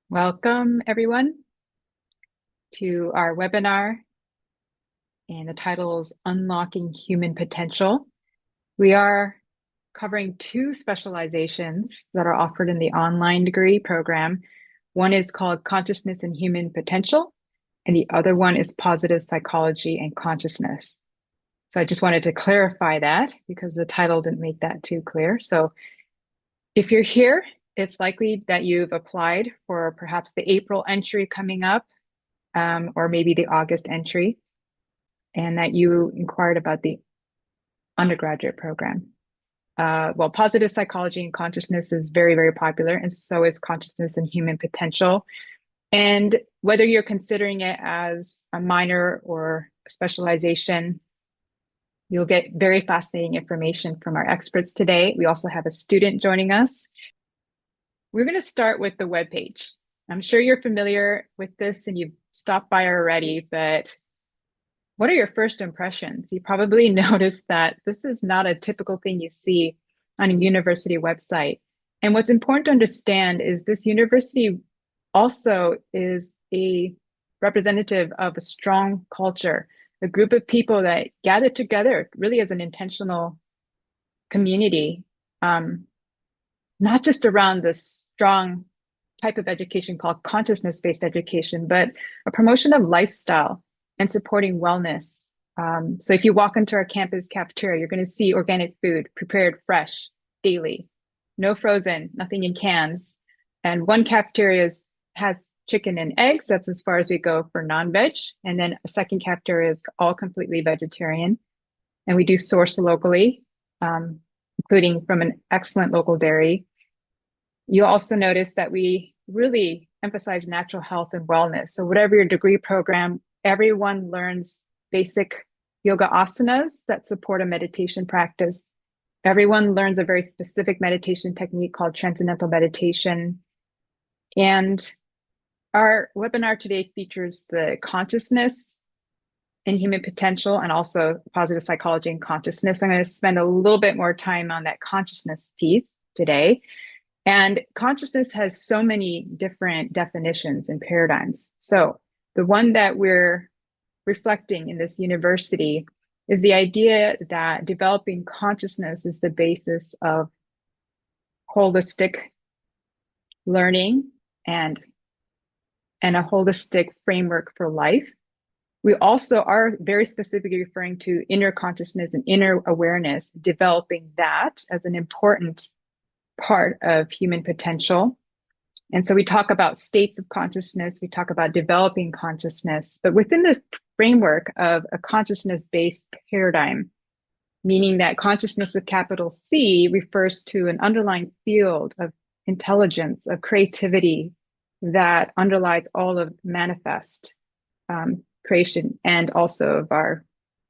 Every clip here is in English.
Welcome, everyone, to our webinar, and the title is Unlocking Human Potential. We are covering two specializations that are offered in the online degree program. One is called Consciousness and Human Potential, and the other one is Positive Psychology and Consciousness. So I just wanted to clarify that because the title didn't make that too clear. So if you're here, it's likely that you've applied for perhaps the April entry coming up, or maybe the August entry, and that you inquired about the undergraduate program. Well, positive psychology and consciousness is very, very popular, and so is consciousness and human potential. And whether you're considering it as a minor or a specialization, you'll get very fascinating information from our experts today. We also have a student joining us. We're going to start with the webpage. I'm sure you're familiar with this and you've stopped by already, but what are your first impressions? You probably noticed that this is not a typical thing you see on a university website. And what's important to understand is this university also is a representative of a strong culture, a group of people that gather together really as an intentional community, not just around this strong type of education called consciousness-based education, but a promotion of lifestyle and supporting wellness. So if you walk into our campus cafeteria, you're going to see organic food prepared fresh daily, no frozen, nothing in cans. And one cafeteria has chicken and eggs. That's as far as we go for non-veg. And then a second cafeteria is all completely vegetarian. And we do source locally, including from an excellent local dairy. You'll also notice that we really emphasize natural health and wellness. So whatever your degree program, everyone learns basic yoga asanas that support a meditation practice. Everyone learns a very specific meditation technique called transcendental meditation. And our webinar today features the consciousness and human potential and also positive psychology and consciousness. I'm going to spend a little bit more time on that consciousness piece today. And consciousness has so many different definitions and paradigms. So the one that we're reflecting in this university is the idea that developing consciousness is the basis of holistic learning and a holistic framework for life. We also are very specifically referring to inner consciousness and inner awareness, developing that as an important part of human potential. And so we talk about states of consciousness, we talk about developing consciousness, but within the framework of a consciousness-based paradigm, meaning that consciousness with capital C refers to an underlying field of intelligence, of creativity that underlies all of manifest creation and also of our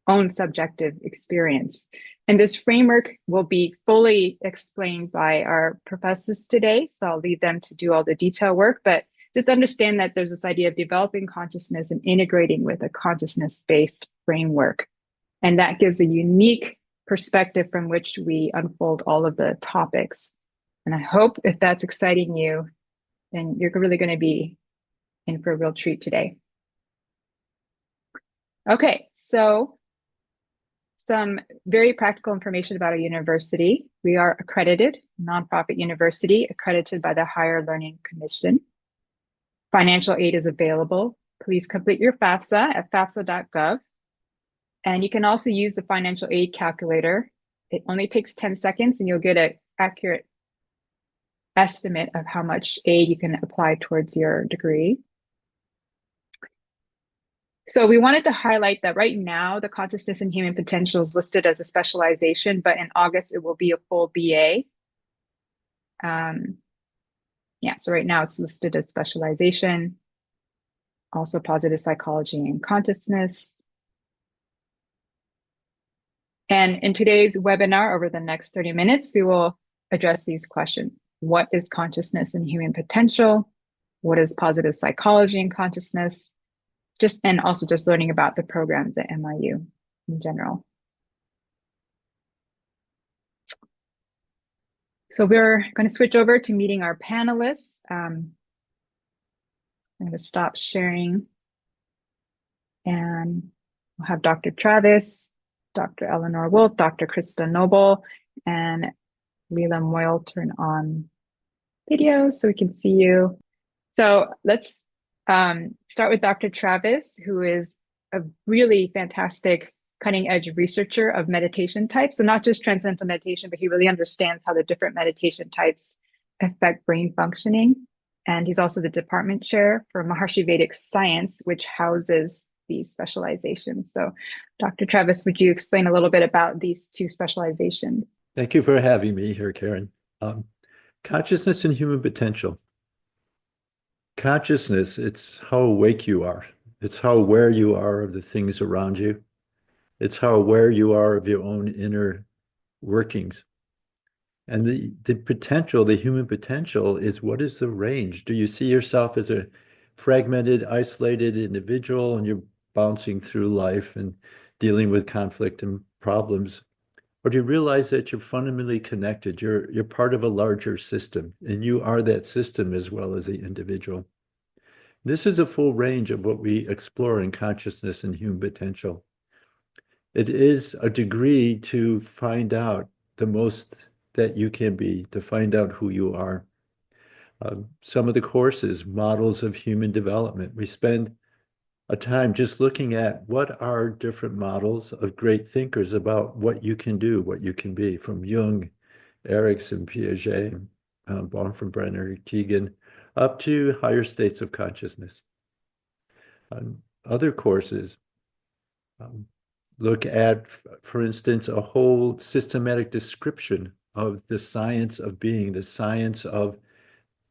own subjective experience. And this framework will be fully explained by our professors today. So I'll leave them to do all the detail work, but just understand that there's this idea of developing consciousness and integrating with a consciousness-based framework. And that gives a unique perspective from which we unfold all of the topics. And I hope if that's exciting you, then you're really going to be in for a real treat today. Okay, so some very practical information about our university. We are accredited, nonprofit university, accredited by the Higher Learning Commission. Financial aid is available. Please complete your FAFSA at fafsa.gov. And you can also use the financial aid calculator. It only takes 10 seconds and you'll get an accurate estimate of how much aid you can apply towards your degree. So we wanted to highlight that right now, the consciousness and human potential is listed as a specialization, but in August, it will be a full BA. So right now it's listed as specialization, also positive psychology and consciousness. And in today's webinar, over the next 30 minutes, we will address these questions. What is consciousness and human potential? What is positive psychology and consciousness? And also just learning about the programs at MIU in general. So we're going to switch over to meeting our panelists. I'm going to stop sharing, and we'll have Dr. Travis, Dr. Eleanor Wolf, Dr. Krista Noble, and Leela Moyle turn on video so we can see you. So let's start with Dr. Travis, who is a really fantastic cutting edge researcher of meditation types. So not just transcendental meditation, but he really understands how the different meditation types affect brain functioning. And he's also the department chair for Maharishi Vedic Science, which houses these specializations. So Dr. Travis, would you explain a little bit about these two specializations? Thank you for having me here, Karen. Consciousness and human potential. Consciousness, it's how awake you are. It's how aware you are of the things around you. It's how aware you are of your own inner workings. And the potential, the human potential, is what is the range? Do you see yourself as a fragmented, isolated individual and you're bouncing through life and dealing with conflict and problems? Or do you realize that you're fundamentally connected? You're part of a larger system, and you are that system as well as the individual. This is a full range of what we explore in consciousness and human potential. It is a degree to find out the most that you can be, to find out who you are. Some of the courses, models of human development, we spend a time just looking at what are different models of great thinkers about what you can do, what you can be, from Jung, Erikson, Piaget, Bronfenbrenner, Keegan, up to higher states of consciousness. Other courses look at, for instance, a whole systematic description of the science of being, the science of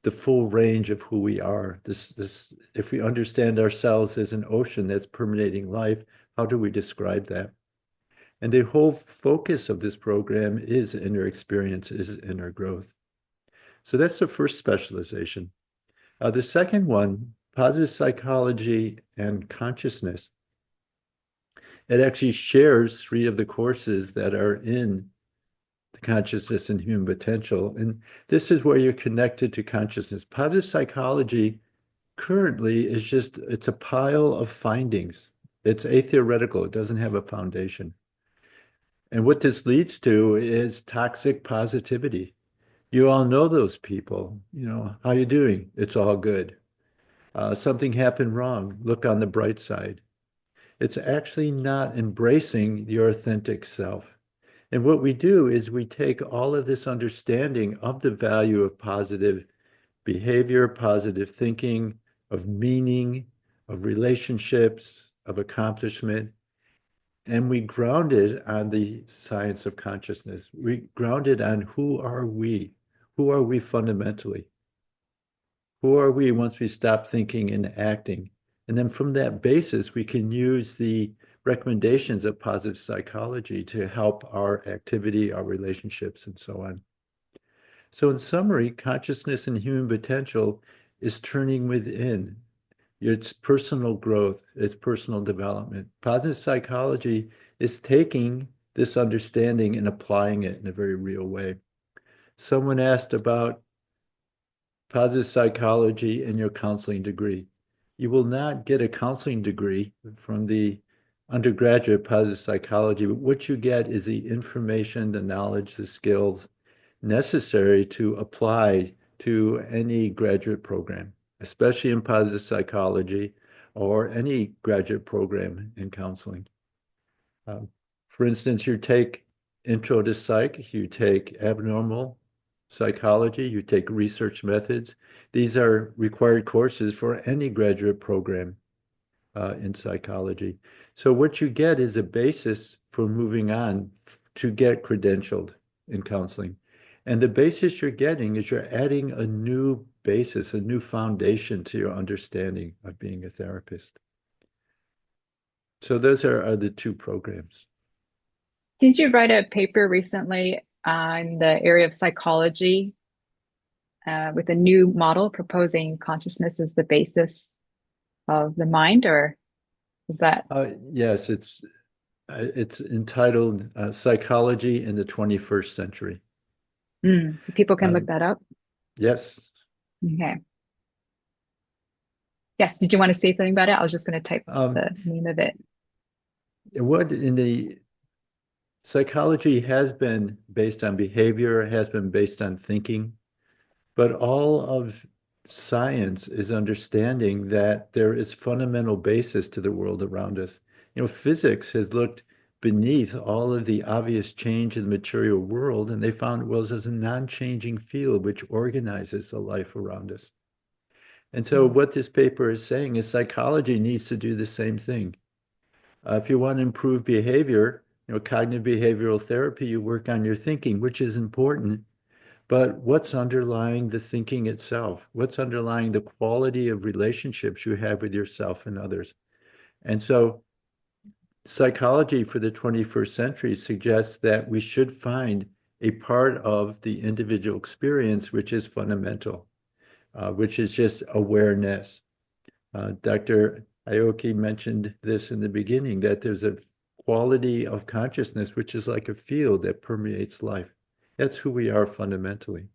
the full range of who we are. If we understand ourselves as an ocean that's permeating life, how do we describe that? And the whole focus of this program is inner experience, is inner growth. So that's the first specialization. The second one, positive psychology and consciousness. It actually shares 3 of the courses that are in the consciousness and human potential. And this is where you're connected to consciousness. Positive psychology currently is just, it's a pile of findings. It's atheoretical. It doesn't have a foundation. And what this leads to is toxic positivity. You all know those people. How you doing? It's all good. Something happened wrong. Look on the bright side. It's actually not embracing your authentic self. And what we do is we take all of this understanding of the value of positive behavior, positive thinking, of meaning, of relationships, of accomplishment, and we ground it on the science of consciousness. We ground it on who are we? Who are we fundamentally? Who are we once we stop thinking and acting? And then from that basis, we can use the recommendations of positive psychology to help our activity, our relationships, and so on. So in summary, consciousness and human potential is turning within. It's personal growth, it's personal development. Positive psychology is taking this understanding and applying it in a very real way. Someone asked about positive psychology in your counseling degree. You will not get a counseling degree from the undergraduate positive psychology, but what you get is the information, the knowledge, the skills necessary to apply to any graduate program, especially in positive psychology or any graduate program in counseling. For instance, you take Intro to Psych, you take Abnormal Psychology, you take Research Methods. These are required courses for any graduate program in psychology. So what you get is a basis for moving on to get credentialed in counseling. And the basis you're getting is you're adding a new basis, a new foundation to your understanding of being a therapist. So those are the 2 programs. Did you write a paper recently on the area of psychology with a new model proposing consciousness as the basis of the mind, or is that? Yes, it's entitled Psychology in the 21st Century. So people can look that up? Yes. Okay. Yes, did you want to say something about it? I was just going to type Um, the name of it. what in the psychology has been based on behavior, has been based on thinking, but all of science is understanding that there is fundamental basis to the world around us. Physics has looked beneath all of the obvious change in the material world, and they found it was as a non-changing field which organizes the life around us. And so what this paper is saying is psychology needs to do the same thing. If you want to improve behavior, cognitive behavioral therapy, you work on your thinking, which is important. But what's underlying the thinking itself? What's underlying the quality of relationships you have with yourself and others? And so psychology for the 21st century suggests that we should find a part of the individual experience which is fundamental, which is just awareness. Dr. Aoki mentioned this in the beginning, that there's a quality of consciousness which is like a field that permeates life. That's who we are fundamentally.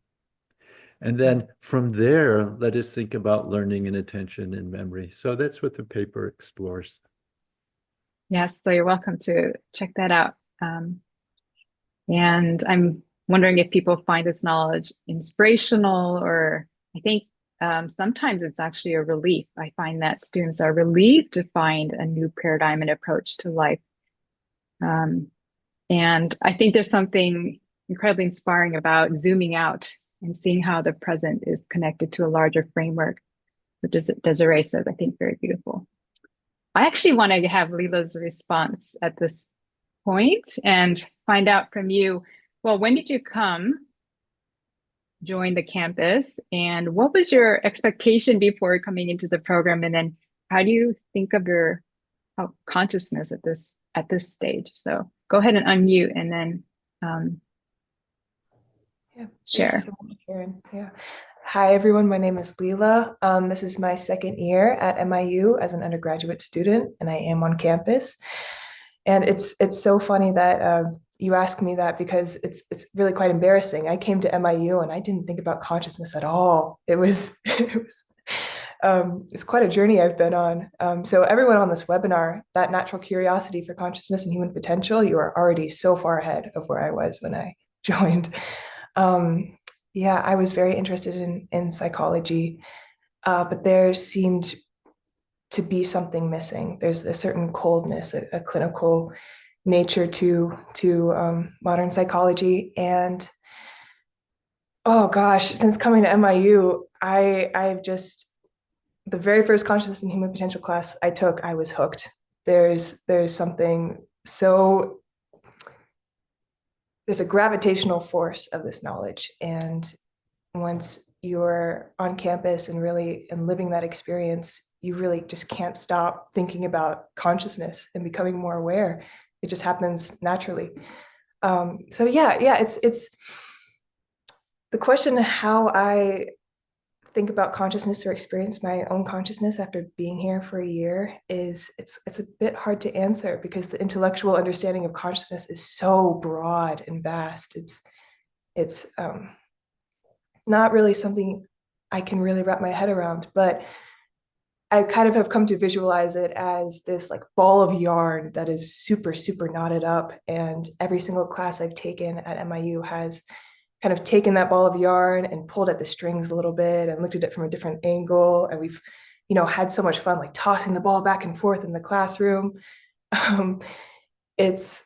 And then from there, let us think about learning and attention and memory. So that's what the paper explores. Yes, so you're welcome to check that out. And I'm wondering if people find this knowledge inspirational, or I think sometimes it's actually a relief. I find that students are relieved to find a new paradigm and approach to life. Um, and I think there's something incredibly inspiring about zooming out and seeing how the present is connected to a larger framework. So Desiree says, I think very beautiful. I actually want to have Leela's response at this point and find out from you. Well, when did you come join the campus, and what was your expectation before coming into the program? And then how do you think of your consciousness at this stage? So go ahead and unmute and then Yeah, share. thank you so much, Karen. Yeah. Hi, everyone. My name is Leela. This is my second year at MIU as an undergraduate student, and I am on campus. And it's so funny that you asked me that, because it's really quite embarrassing. I came to MIU and I didn't think about consciousness at all. It's quite a journey I've been on. So everyone on this webinar, that natural curiosity for consciousness and human potential, you are already so far ahead of where I was when I joined. Yeah, I was very interested in psychology, but there seemed to be something missing. There's a certain coldness, a clinical nature to modern psychology. And oh gosh, since coming to MIU, I've just, the very first consciousness and human potential class I took, I was hooked. There's something so, there's a gravitational force of this knowledge. And once you're on campus and really and living that experience, you really just can't stop thinking about consciousness and becoming more aware. It just happens naturally. So yeah, it's the question of how I think about consciousness or experience my own consciousness after being here for a year is it's a bit hard to answer, because the intellectual understanding of consciousness is so broad and vast. It's not really something I can really wrap my head around, but I kind of have come to visualize it as this like ball of yarn that is super, super knotted up. And every single class I've taken at MIU has kind of taken that ball of yarn and pulled at the strings a little bit and looked at it from a different angle. And we've, had so much fun, like tossing the ball back and forth in the classroom. It's,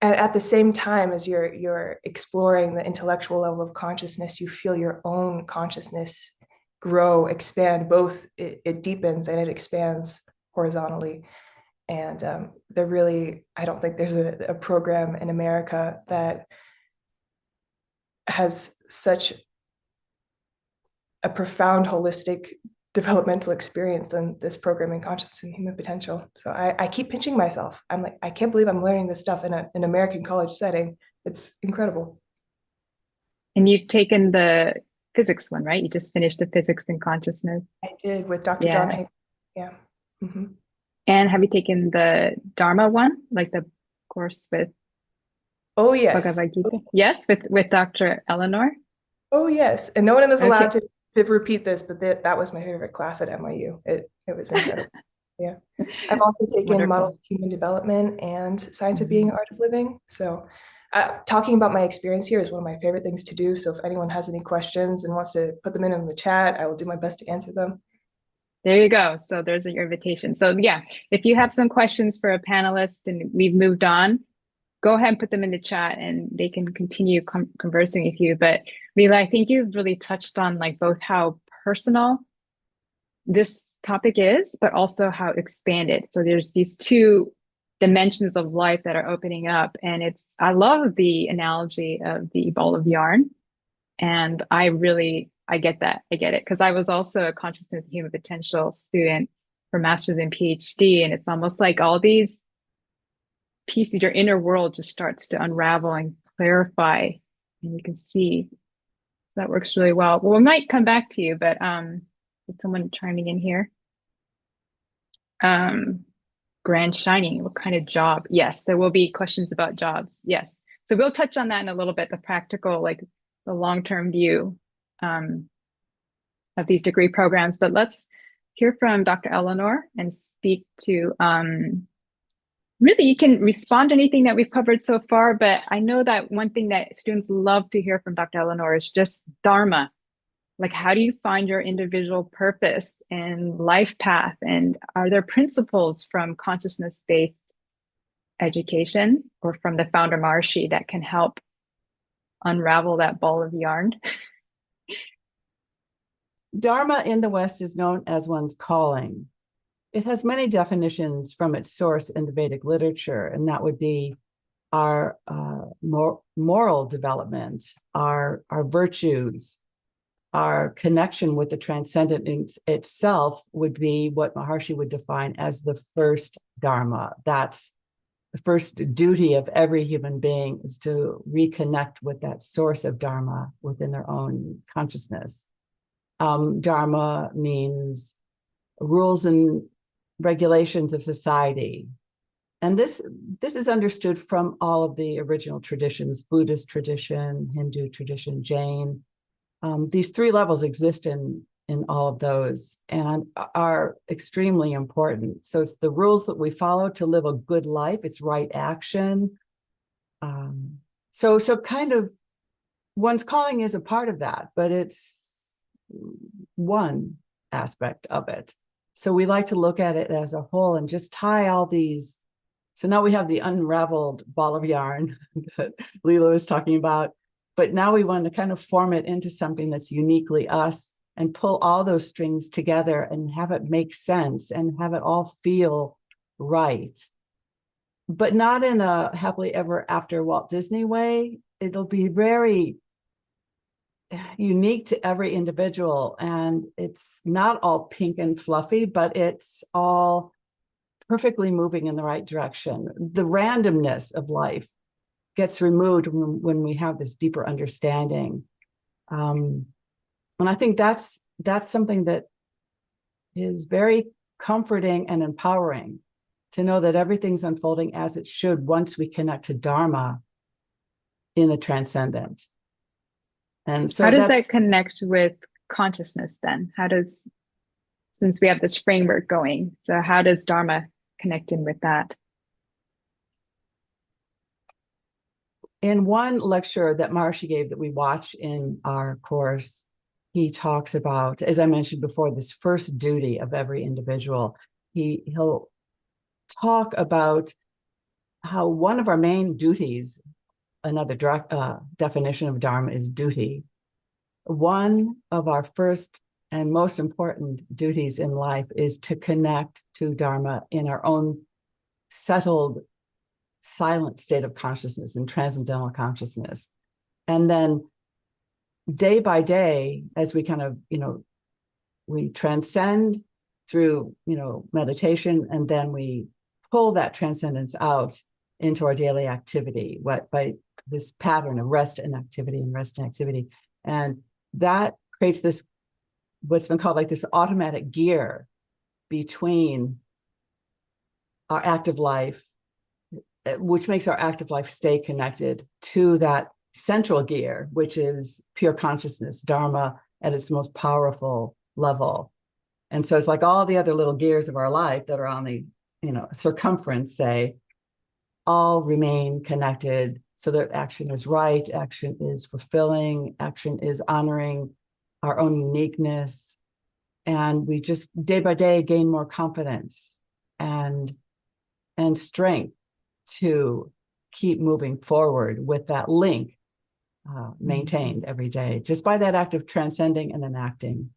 and at the same time as you're exploring the intellectual level of consciousness, you feel your own consciousness grow, expand. Both it deepens and it expands horizontally. And I don't think there's a program in America that has such a profound holistic developmental experience than this program in consciousness and human potential. So I keep pinching myself. I'm like, I can't believe I'm learning this stuff in an American college setting. It's incredible. And you've taken the physics one, right? You just finished the physics and consciousness. I did with Dr. John Hagen. Yeah. Mm-hmm. And have you taken the Dharma one, like the course with Oh yes. Bhagavad Gita? Yes, with Dr. Eleanor. Oh yes. And no one is allowed to to repeat this, but that was my favorite class at NYU. It was incredible. Yeah. I've also taken Wonderful. models of human development and science of Mhm. being, art of living. So talking about my experience here is one of my favorite things to do. So if anyone has any questions and wants to put them in the chat, I will do my best to answer them. There you go. So there's your invitation. So yeah, if you have some questions for a panelist and we've moved on, go ahead and put them in the chat and they can continue conversing with you. But Leela, I think you've really touched on like both how personal this topic is, but also how expanded. So there's these two dimensions of life that are opening up. And I love the analogy of the ball of yarn. And I get that. I get it. Because I was also a consciousness and human potential student for master's and PhD. And it's almost like all these pieces, your inner world just starts to unravel and clarify. And you can see. So that works really well. Well, we might come back to you, but is someone chiming in here? Grand Shining, what kind of job? Yes, there will be questions about jobs. Yes. So we'll touch on that in a little bit, the practical, like the long-term view of these degree programs. But let's hear from Dr. Eleanor and speak to, really, you can respond to anything that we've covered so far, but I know that one thing that students love to hear from Dr. Eleanor is just Dharma. Like, how do you find your individual purpose and life path? And are there principles from consciousness-based education or from the founder Maharishi that can help unravel that ball of yarn? Dharma in the West is known as one's calling. It has many definitions from its source in the Vedic literature, and that would be our moral development, our virtues, our connection with the transcendent in itself would be what Maharishi would define as the first Dharma. That's the first duty of every human being, is to reconnect with that source of Dharma within their own consciousness. Dharma means rules and regulations of society. And this is understood from all of the original traditions, Buddhist tradition, Hindu tradition, Jain. These three levels exist in all of those and are extremely important. So it's the rules that we follow to live a good life. It's right action. So kind of one's calling is a part of that, but it's one aspect of it. So we like to look at it as a whole and just tie all these. So now we have the unraveled ball of yarn that Leela was talking about. But now we want to kind of form it into something that's uniquely us and pull all those strings together and have it make sense and have it all feel right. But not in a happily ever after Walt Disney way. It'll be very unique to every individual. And it's not all pink and fluffy, but it's all perfectly moving in the right direction. The randomness of life gets removed when we have this deeper understanding. And I think that's something that is very comforting and empowering, to know that everything's unfolding as it should once we connect to Dharma in the transcendent. And so how does that connect with consciousness then? Since we have this framework going, so how does Dharma connect in with that? In one lecture that Maharishi gave that we watch in our course, he talks about, as I mentioned before, this first duty of every individual. He'll talk about how one of our main duties, another definition of Dharma is duty. One of our first and most important duties in life is to connect to Dharma in our own settled, silent state of consciousness and transcendental consciousness. And then day by day, as we kind of, we transcend through, meditation, and then we pull that transcendence out into our daily activity, by this pattern of rest and activity and rest and activity. And that creates this, what's been called like this automatic gear between our active life, which makes our active life stay connected to that central gear, which is pure consciousness, Dharma, at its most powerful level. And so it's like all the other little gears of our life that are on the, circumference, say, all remain connected so that action is right, action is fulfilling, action is honoring our own uniqueness. And we just day by day gain more confidence and strength to keep moving forward with that link maintained every day, just by that act of transcending and enacting.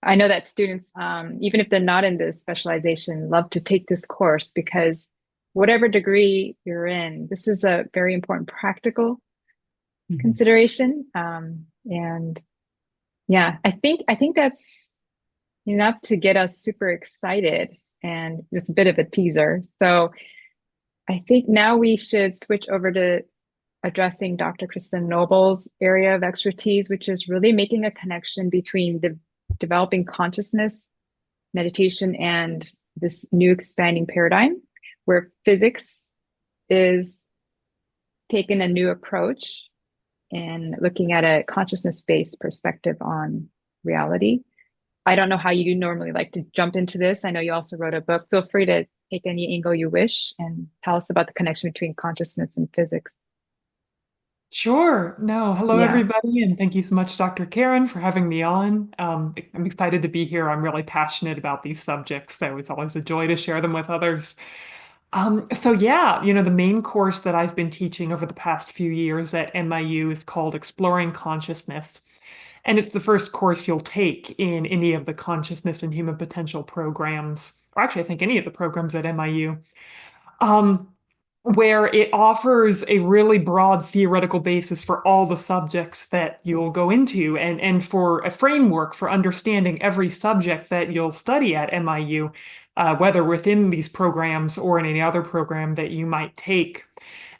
I know that students, even if they're not in this specialization, love to take this course because whatever degree you're in, this is a very important practical consideration. And yeah, I think that's enough to get us super excited, and just a bit of a teaser. So I think now we should switch over to addressing Dr. Kristen Noble's area of expertise, which is really making a connection between the developing consciousness, meditation, and this new expanding paradigm where physics is taking a new approach and looking at a consciousness-based perspective on reality. I don't know how you normally like to jump into this. I know you also wrote a book. Feel free to take any angle you wish and tell us about the connection between consciousness and physics. Sure. No, hello, Yeah. everybody, and thank you so much, Dr. Karen, for having me on. I'm excited to be here. I'm really passionate about these subjects, so it's always a joy to share them with others. So yeah, the main course that I've been teaching over the past few years at NYU is called Exploring Consciousness. And it's the first course you'll take in any of the consciousness and human potential programs, or actually, I think any of the programs at NYU. Where it offers a really broad theoretical basis for all the subjects that you'll go into, and for a framework for understanding every subject that you'll study at NYU, whether within these programs or in any other program that you might take.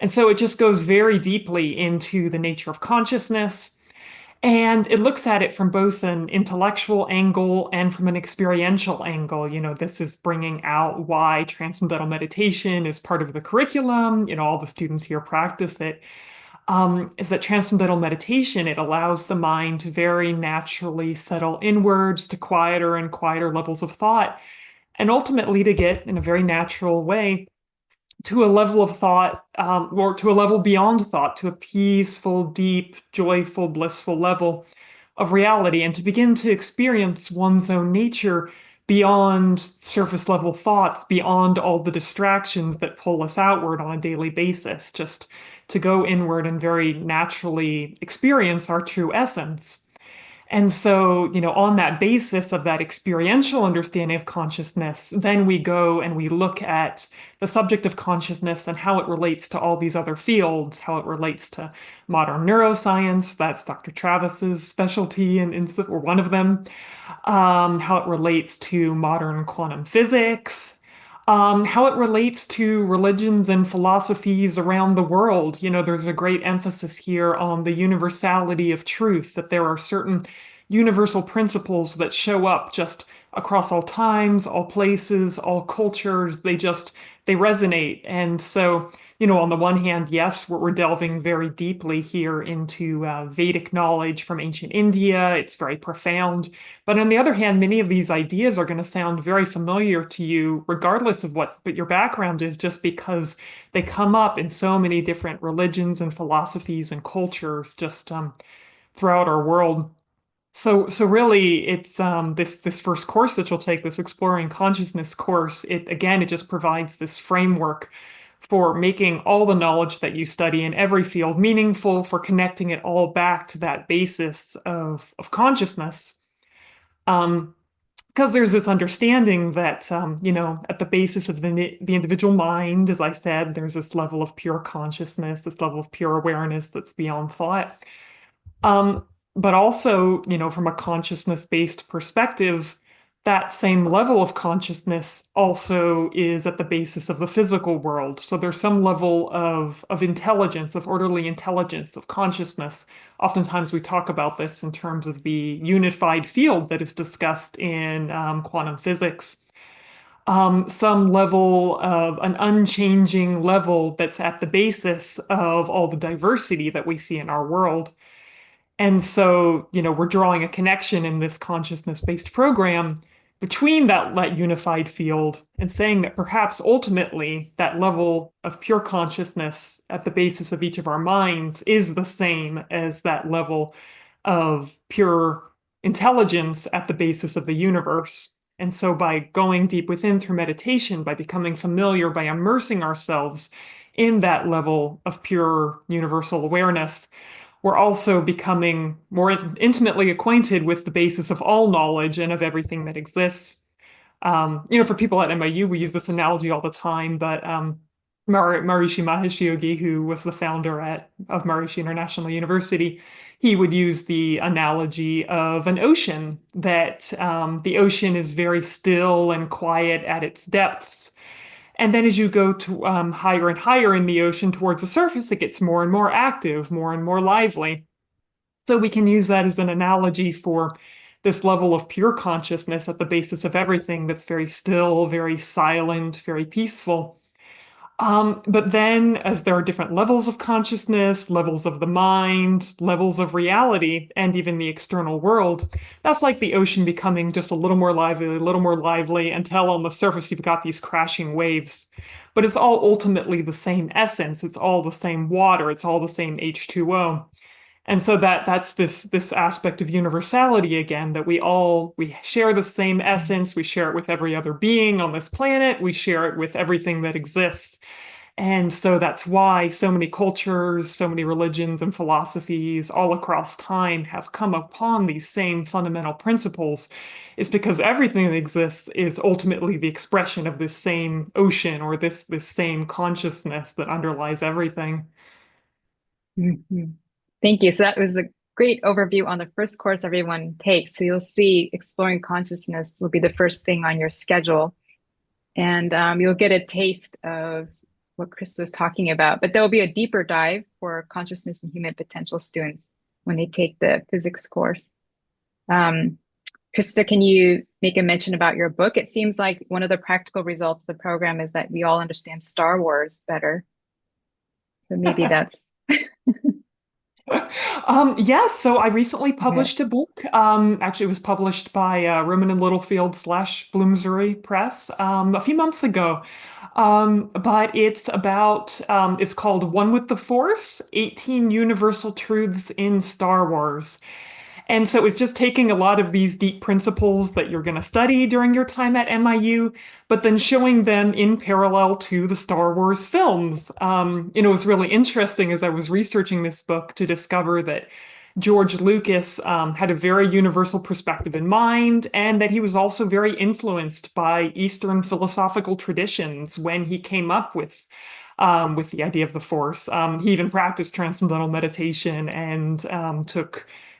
And so it just goes very deeply into the nature of consciousness. And it looks at it from both an intellectual angle and from an experiential angle. This is bringing out why transcendental meditation is part of the curriculum. All the students here practice it. Is that transcendental meditation, it allows the mind to very naturally settle inwards to quieter and quieter levels of thought, and ultimately to get, in a very natural way, to a level of thought, or to a level beyond thought, to a peaceful, deep, joyful, blissful level of reality, and to begin to experience one's own nature beyond surface level thoughts, beyond all the distractions that pull us outward on a daily basis, just to go inward and very naturally experience our true essence. And so, on that basis of that experiential understanding of consciousness, then we go and we look at the subject of consciousness and how it relates to all these other fields, how it relates to modern neuroscience. That's Dr. Travis's specialty, or one of them. How it relates to modern quantum physics. How it relates to religions and philosophies around the world. There's a great emphasis here on the universality of truth, that there are certain universal principles that show up just across all times, all places, all cultures. They resonate. And so, on the one hand, yes, we're delving very deeply here into Vedic knowledge from ancient India. It's very profound. But on the other hand, many of these ideas are going to sound very familiar to you, regardless of what your background is, just because they come up in so many different religions and philosophies and cultures just throughout our world. So really, it's this first course that you'll take, this Exploring Consciousness course. It just provides this framework for making all the knowledge that you study in every field meaningful, for connecting it all back to that basis of consciousness. Because there's this understanding that, at the basis of the individual mind, as I said, there's this level of pure consciousness, this level of pure awareness that's beyond thought. But also, from a consciousness-based perspective, that same level of consciousness also is at the basis of the physical world. So there's some level of intelligence, of orderly intelligence, of consciousness. Oftentimes we talk about this in terms of the unified field that is discussed in quantum physics. Some level of an unchanging level that's at the basis of all the diversity that we see in our world. And so, we're drawing a connection in this consciousness-based program between that unified field and saying that perhaps ultimately that level of pure consciousness at the basis of each of our minds is the same as that level of pure intelligence at the basis of the universe. And so by going deep within through meditation, by becoming familiar, by immersing ourselves in that level of pure universal awareness, we're also becoming more intimately acquainted with the basis of all knowledge and of everything that exists. For people at MIU, we use this analogy all the time, but Maharishi Mahesh Yogi, who was the founder of Maharishi International University, he would use the analogy of an ocean, that the ocean is very still and quiet at its depths. And then as you go to higher and higher in the ocean towards the surface, it gets more and more active, more and more lively. So we can use that as an analogy for this level of pure consciousness at the basis of everything that's very still, very silent, very peaceful. But then as there are different levels of consciousness, levels of the mind, levels of reality, and even the external world, that's like the ocean becoming just a little more lively, until on the surface you've got these crashing waves. But it's all ultimately the same essence. It's all the same water. It's all the same H2O. And so that's this aspect of universality again, that we share the same essence, we share it with every other being on this planet, we share it with everything that exists. And so that's why so many cultures, so many religions and philosophies all across time have come upon these same fundamental principles. It's because everything that exists is ultimately the expression of this same ocean, or this same consciousness that underlies everything. Mhm. Thank you. So that was a great overview on the first course everyone takes. So you'll see exploring consciousness will be the first thing on your schedule. And you'll get a taste of what Chris was talking about. But there will be a deeper dive for consciousness and human potential students when they take the physics course. Krista, can you make a mention about your book? It seems like one of the practical results of the program is that we all understand Star Wars better. So maybe that's Yes, so I recently published a book. Actually, it was published by Rowman and Littlefield / Bloomsbury Press a few months ago. But it's about, it's called One with the Force, 18 Universal Truths in Star Wars. And so it's just taking a lot of these deep principles that you're going to study during your time at MIU, but then showing them in parallel to the Star Wars films. It was really interesting as I was researching this book to discover that George Lucas had a very universal perspective in mind, and that he was also very influenced by Eastern philosophical traditions when he came up with the idea of the Force. He even practiced transcendental meditation and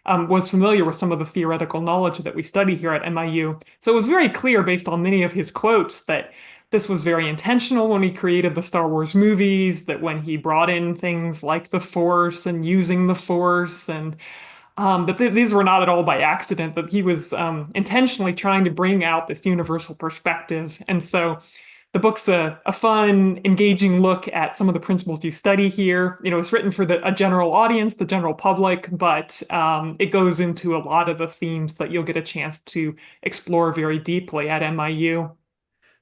was familiar with some of the theoretical knowledge that we study here at MIU. So it was very clear, based on many of his quotes, that this was very intentional when he created the Star Wars movies, that when he brought in things like the Force and using the Force, and that these were not at all by accident, that he was intentionally trying to bring out this universal perspective. And so the book's a fun, engaging look at some of the principles you study here. It's written for a general audience, the general public, but it goes into a lot of the themes that you'll get a chance to explore very deeply at MIU.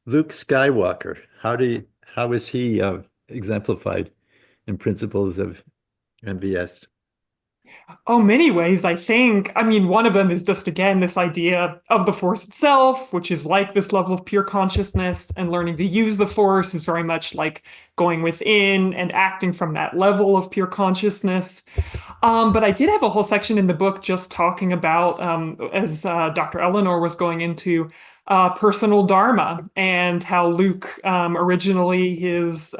Luke Skywalker, how is he exemplified in principles of MVS? Oh, many ways, I think. I mean, one of them is just, again, this idea of the Force itself, which is like this level of pure consciousness, and learning to use the Force is very much like going within and acting from that level of pure consciousness. But I did have a whole section in the book just talking about, as Dr. Eleanor was going into, personal dharma, and how Luke originally he's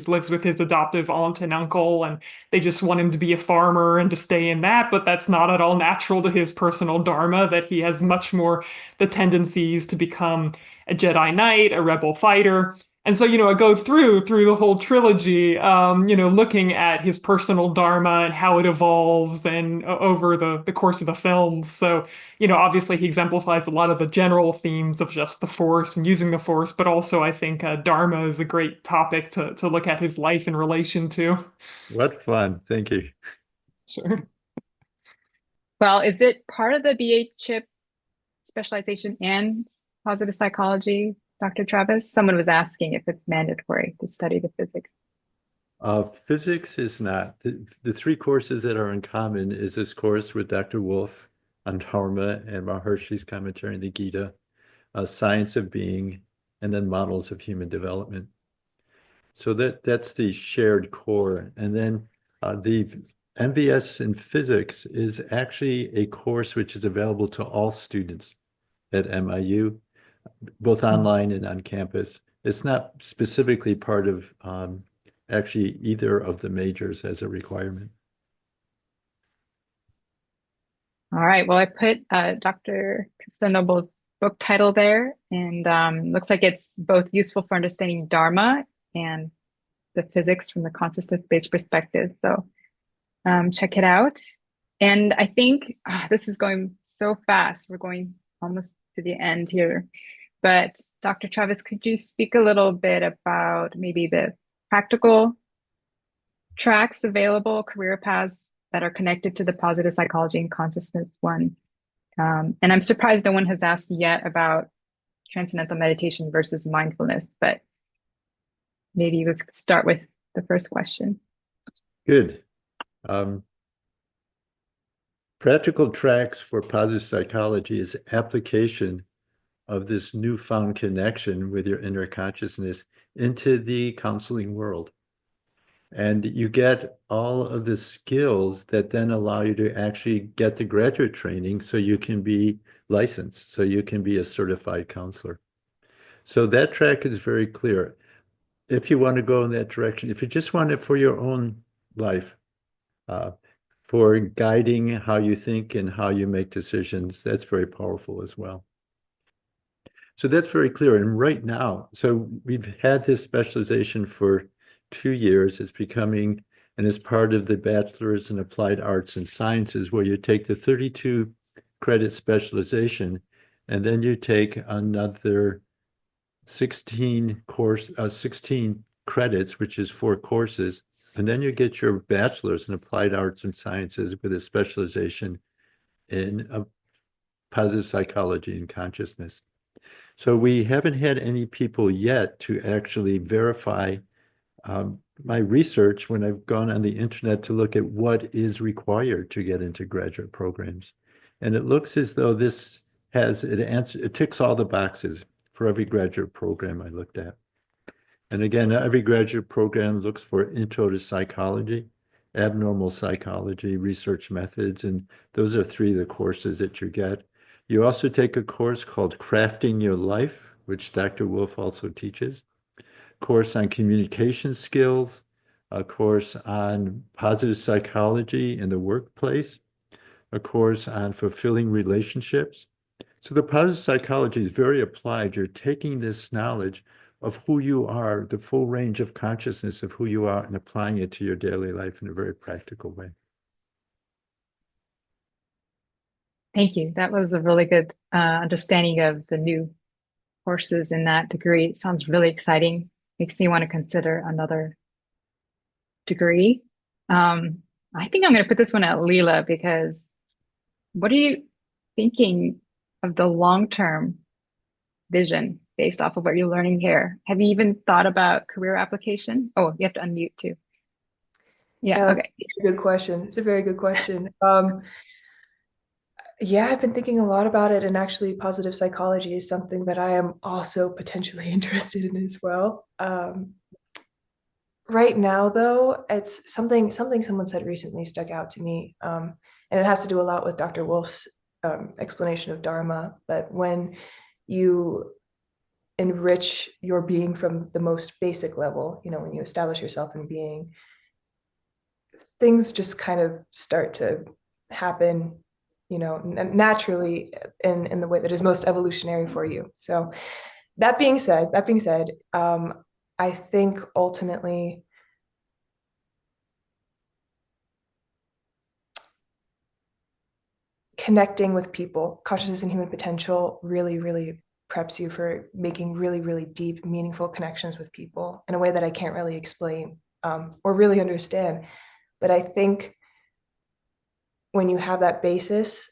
lives with his adoptive aunt and uncle, and they just want him to be a farmer and to stay in that, but that's not at all natural to his personal dharma, that he has much more the tendencies to become a Jedi Knight, a rebel fighter. And so, I go through the whole trilogy, looking at his personal dharma and how it evolves and over the course of the films. So, obviously he exemplifies a lot of the general themes of just the Force and using the Force, but also I think dharma is a great topic to look at his life in relation to. What fun. Thank you. Sure. Well, is it part of the BA chip specialization and positive psychology, Dr. Travis? Someone was asking if it's mandatory to study the physics. Physics is not. The three courses that are in common is this course with Dr. Wolf on Dharma and Maharshi's commentary on the Gita, Science of Being, and then Models of Human Development. So that's the shared core. And then the MVS in physics is actually a course which is available to all students at MIU, both online and on campus. It's not specifically part of actually either of the majors as a requirement. All right. Well, I put Dr. Krista Noble's book title there, and looks like it's both useful for understanding Dharma and the physics from the consciousness-based perspective. So check it out. And I think this is going so fast. We're going almost to the end here. But Dr. Travis, could you speak a little bit about maybe the practical tracks available, career paths that are connected to the positive psychology and consciousness one? And I'm surprised no one has asked yet about transcendental meditation versus mindfulness, but maybe let's start with the first question. Good. Practical tracks for positive psychology is application of this newfound connection with your inner consciousness into the counseling world. And you get all of the skills that then allow you to actually get the graduate training so you can be licensed, so you can be a certified counselor. So that track is very clear. If you want to go in that direction, if you just want it for your own life, for guiding how you think and how you make decisions, that's very powerful as well. So that's very clear. And right now, so we've had this specialization for 2 years. It's becoming, and it's part of the Bachelor's in Applied Arts and Sciences, where you take the 32 credit specialization, and then you take another 16 credits, which is 4 courses, and then you get your Bachelor's in Applied Arts and Sciences with a specialization in positive psychology and consciousness. So we haven't had any people yet to actually verify my research when I've gone on the internet to look at what is required to get into graduate programs. And it looks as though this has, it ticks all the boxes for every graduate program I looked at. And again, every graduate program looks for intro to psychology, abnormal psychology, research methods, and those are 3 of the courses that you get. You also take a course called Crafting Your Life, which Dr. Wolf also teaches, a course on communication skills, a course on positive psychology in the workplace, a course on fulfilling relationships. So the positive psychology is very applied. You're taking this knowledge of who you are, the full range of consciousness of who you are, and applying it to your daily life in a very practical way. Thank you. That was a really good understanding of the new courses in that degree. It sounds really exciting. Makes me want to consider another degree. I think I'm going to put this one at Leela, because what are you thinking of the long-term vision based off of what you're learning here? Have you even thought about career application? Oh, you have to unmute too. Yeah, okay. It's a good question. It's a very good question. Yeah, I've been thinking a lot about it, and actually positive psychology is something that I am also potentially interested in as well. Right now, though, it's something someone said recently stuck out to me, and it has to do a lot with Dr. Wolf's explanation of Dharma. But when you enrich your being from the most basic level, when you establish yourself in being, things just kind of start to happen, naturally in the way that is most evolutionary for you. So that being said, I think ultimately connecting with people, consciousness and human potential really, really preps you for making really, really deep, meaningful connections with people in a way that I can't really explain or really understand. But I think when you have that basis,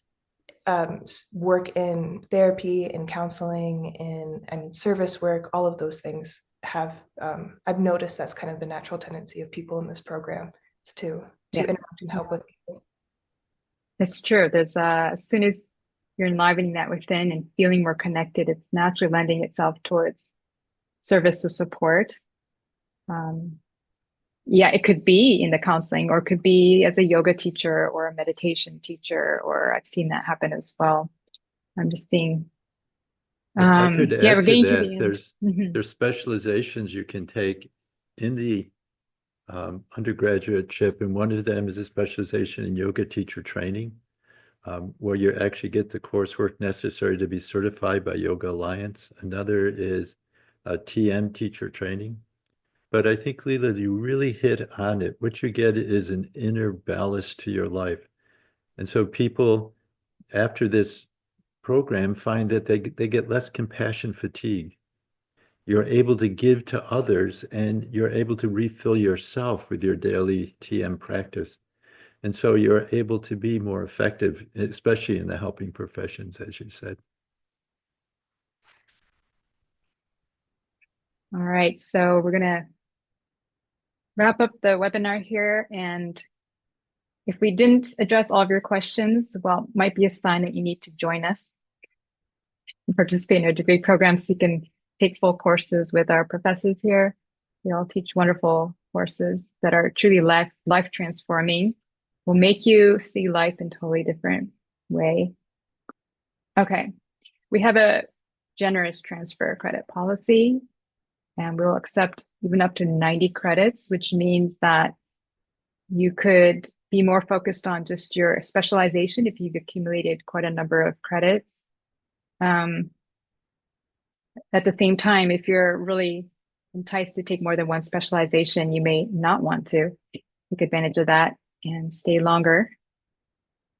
work in therapy, in counseling, in service work, all of those things have, I've noticed that's kind of the natural tendency of people in this program, is to Yes. interact and help with people. It's true. There's as soon as you're enlivening that within and feeling more connected, it's naturally lending itself towards service to support. Yeah, it could be in the counseling, or it could be as a yoga teacher or a meditation teacher, or I've seen that happen as well. I'm just seeing. If I could Yeah, add we're to getting to that, the end. Mhm. there's specializations you can take in the undergraduateship, and one of them is a specialization in yoga teacher training, where you actually get the coursework necessary to be certified by Yoga Alliance. Another is TM teacher training. But I think, Leela, you really hit on it. What you get is an inner ballast to your life. And so people, after this program, find that they get less compassion fatigue. You're able to give to others, and you're able to refill yourself with your daily TM practice. And so you're able to be more effective, especially in the helping professions, as you said. All right, so we're gonna wrap up the webinar here, and if we didn't address all of your questions, well, it might be a sign that you need to join us and participate in our degree program so you can take full courses with our professors here. They all teach wonderful courses that are truly life transforming, will make you see life in a totally different way. Okay, we have a generous transfer credit policy, and we'll accept even up to 90 credits, which means that you could be more focused on just your specialization if you've accumulated quite a number of credits. At the same time, if you're really enticed to take more than one specialization, you may not want to take advantage of that and stay longer.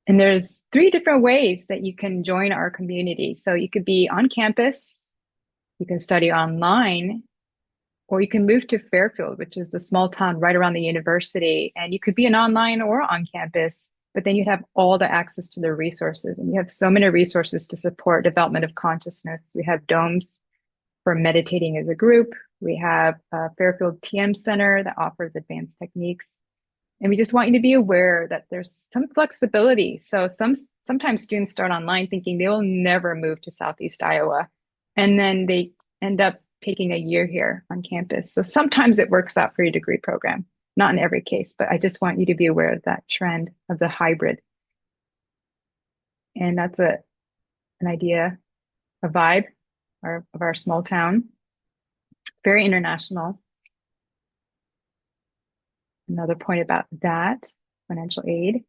And there's 3 different ways that you can join our community. So you could be on campus, you can study online, or you can move to Fairfield, which is the small town right around the university. And you could be an online or on campus, but then you'd have all the access to the resources. And we have so many resources to support development of consciousness. We have domes for meditating as a group. We have a Fairfield TM Center that offers advanced techniques. And we just want you to be aware that there's some flexibility. So sometimes students start online thinking they will never move to Southeast Iowa. And then they end up taking a year here on campus. So sometimes it works out for your degree program, not in every case, but I just want you to be aware of that trend of the hybrid. And that's an idea, a vibe of our small town. Very international. Another point about that, financial aid.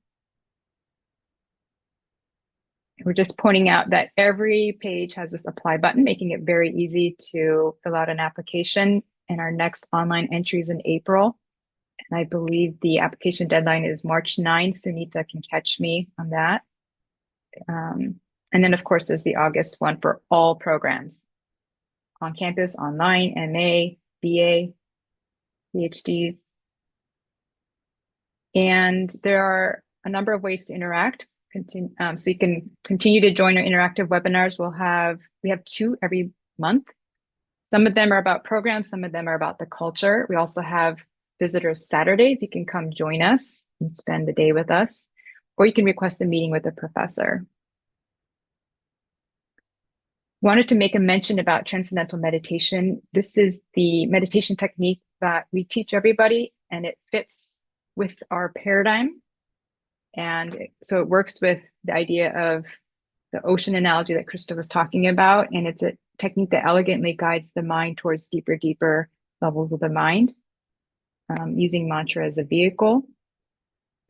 We're just pointing out that every page has this apply button, making it very easy to fill out an application. And our next online entry is in April. And I believe the application deadline is March 9. Sunita can catch me on that. And then, of course, there's the August one for all programs. On campus, online, MA, BA, PhDs. And there are a number of ways to interact. So you can continue to join our interactive webinars. We have 2 every month. Some of them are about programs, some of them are about the culture. We also have visitors Saturdays. You can come join us and spend the day with us, or you can request a meeting with a professor. Wanted to make a mention about transcendental meditation. This is the meditation technique that we teach everybody, and it fits with our paradigm. And so it works with the idea of the ocean analogy that Krista was talking about. And it's a technique that elegantly guides the mind towards deeper levels of the mind, using mantra as a vehicle.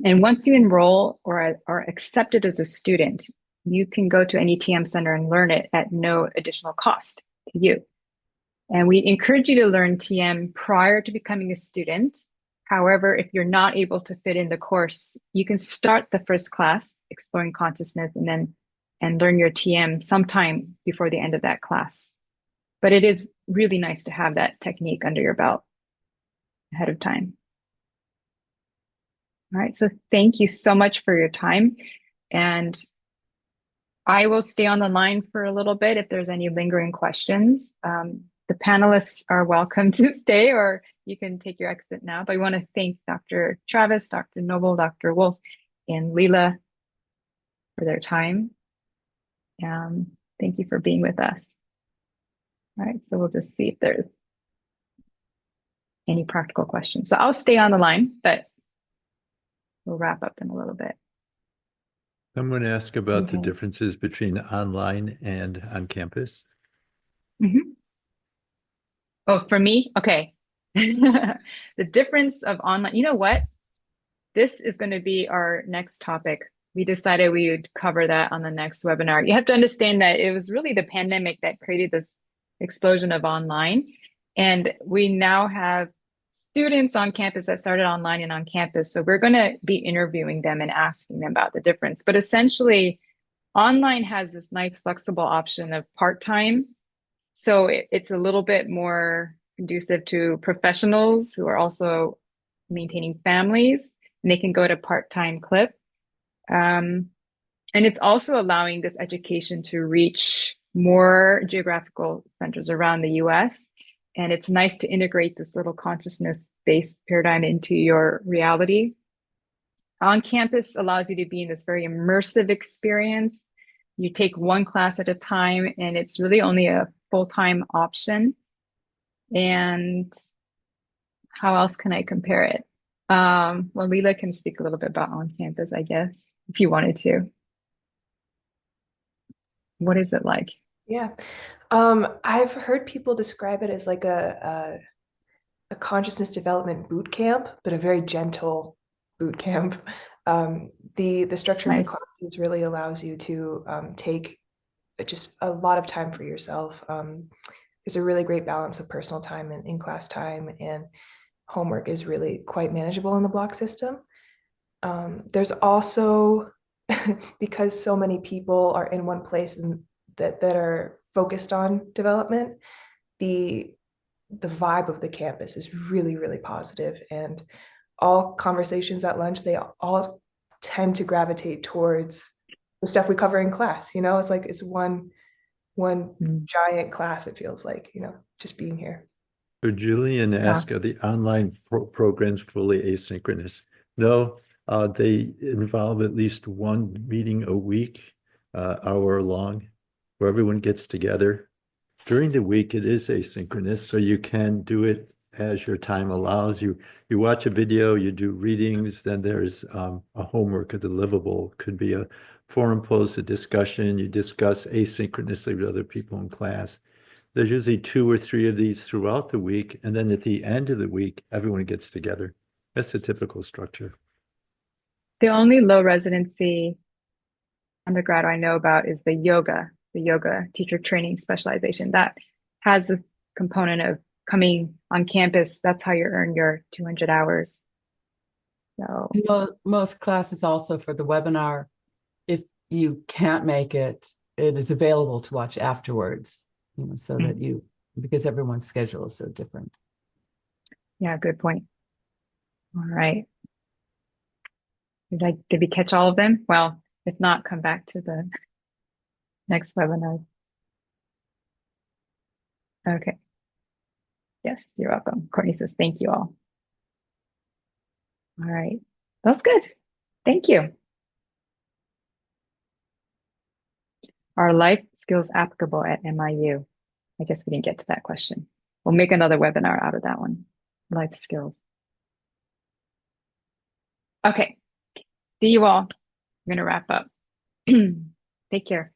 And once you enroll or are accepted as a student, you can go to any TM center and learn it at no additional cost to you. And we encourage you to learn TM prior to becoming a student. However, if you're not able to fit in the course, you can start the first class, Exploring Consciousness, and learn your TM sometime before the end of that class. But it is really nice to have that technique under your belt ahead of time. All right, so thank you so much for your time. And I will stay on the line for a little bit if there's any lingering questions. The panelists are welcome to stay, or you can take your exit now. But I want to thank Dr. Travis, Dr. Noble, Dr. Wolf, and Leela for their time. Thank you for being with us. All right, so we'll just see if there's any practical questions. So I'll stay on the line, but we'll wrap up in a little bit. Someone asked about the Okay. differences between online and on campus. Oh, for me? Okay. The difference of online, you know what? This is going to be our next topic. We decided we would cover that on the next webinar. You have to understand that it was really the pandemic that created this explosion of online. And we now have students on campus that started online and on campus. So we're going to be interviewing them and asking them about the difference. But essentially, online has this nice flexible option of part-time. So it's a little bit more conducive to professionals who are also maintaining families, and they can go to part-time clip. And it's also allowing this education to reach more geographical centers around the US. And it's nice to integrate this little consciousness-based paradigm into your reality. On campus allows you to be in this very immersive experience. You take one class at a time, and it's really only a full-time option. And how else can I compare it? Well, Leela can speak a little bit about on campus, I guess, if you wanted to. What is it like? Yeah. I've heard people describe it as like a consciousness development boot camp, but a very gentle boot camp. The structure of the Nice. classes really allows you to take just a lot of time for yourself. There's a really great balance of personal time and in-class time, and homework is really quite manageable in the block system. There's also, because so many people are in one place and that are focused on development, the vibe of the campus is really, really positive, and all conversations at lunch, they all tend to gravitate towards the stuff we cover in class. You know, it's like it's one giant class, it feels like, you know, just being here. So Julian asked, are the online programs fully asynchronous? No, they involve at least one meeting a week, hour long, where everyone gets together. During the week, it is asynchronous, so you can do it as your time allows. You watch a video, you do readings, then there's a homework, a deliverable. Could be a forum post, a discussion. You discuss asynchronously with other people in class. There's usually 2 or 3 of these throughout the week, and then at the end of the week, everyone gets together. That's the typical structure. The only low residency undergrad I know about is the yoga teacher training specialization. That has the component of coming on campus. That's how you earn your 200 hours. So Most classes also for the webinar, if you can't make it, it is available to watch afterwards, you know, so that because everyone's schedule is so different. yeah, good point. All right. Did we catch all of them? Well, if not, come back to the next webinar. Okay. Yes, you're welcome. Courtney says, thank you all. All right. That's good. Thank you. Are life skills applicable at MIU? I guess we didn't get to that question. We'll make another webinar out of that one. Life skills. Okay. See you all. I'm going to wrap up. Take care.